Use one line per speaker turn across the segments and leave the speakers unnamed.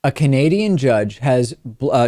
A Canadian judge has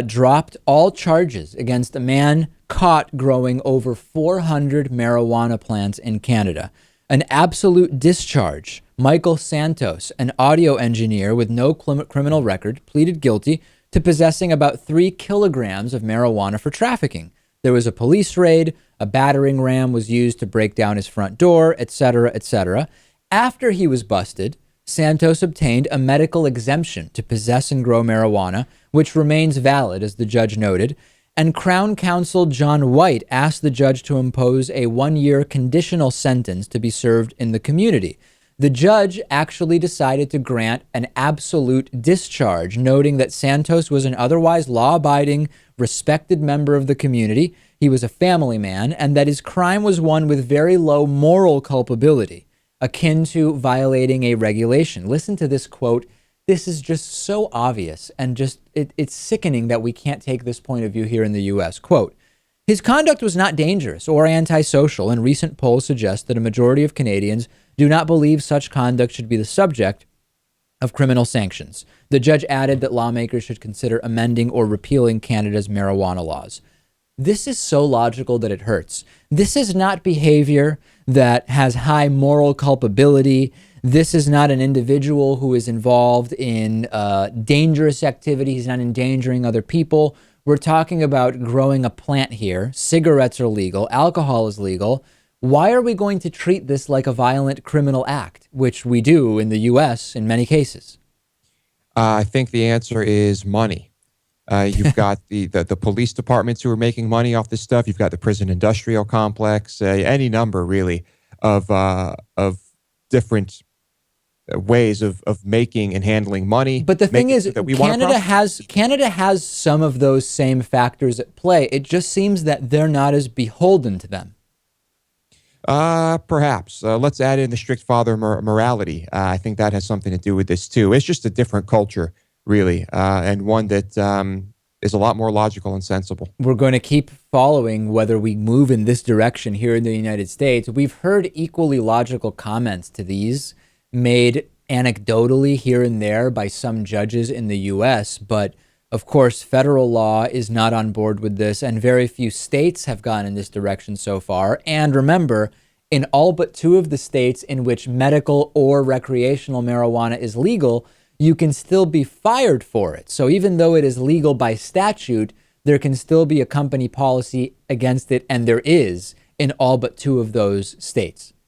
dropped all charges against a man caught growing over 400 marijuana plants in Canada. An absolute discharge. Michael Santos, an audio engineer with no criminal record, pleaded guilty to possessing about 3 kilograms of marijuana for trafficking. There was a police raid, a battering ram was used to break down his front door, etc., etc. After he was busted, Santos obtained a medical exemption to possess and grow marijuana, which remains valid, as the judge noted. And Crown Counsel John White asked the judge to impose a 1-year conditional sentence to be served in the community. The judge actually decided to grant an absolute discharge, noting that Santos was an otherwise law-abiding, respected member of the community. He was a family man, and that his crime was one with very low moral culpability, akin to violating a regulation. Listen to this quote. This is just so obvious, and just it's sickening that we can't take this point of view here in the U.S. Quote, his conduct was not dangerous or antisocial, and recent polls suggest that a majority of Canadians do not believe such conduct should be the subject of criminal sanctions. The judge added that lawmakers should consider amending or repealing Canada's marijuana laws. This is so logical that it hurts. This is not behavior that has high moral culpability. This is not an individual who is involved in dangerous activity. He's not endangering other people. We're talking about growing a plant here. Cigarettes are legal. Alcohol is legal. Why are we going to treat this like a violent criminal act, which we do in the U.S. in many cases?
I think the answer is money. You've got the police departments who are making money off this stuff. You've got the prison industrial complex, any number really of different ways of making and handling money.
But the thing is, Canada has some of those same factors at play. It just seems that they're not as beholden to them.
Perhaps. Let's add in the strict father morality. I think that has something to do with this too. It's just a different culture, really, and one that is a lot more logical and sensible.
We're going to keep following whether we move in this direction here in the United States. We've heard equally logical comments to these made anecdotally here and there by some judges in the U.S., but of course, federal law is not on board with this, and very few states have gone in this direction so far. And remember, in all but 2 of the states in which medical or recreational marijuana is legal, you can still be fired for it. So even though it is legal by statute, there can still be a company policy against it, and there is in all but 2 of those states.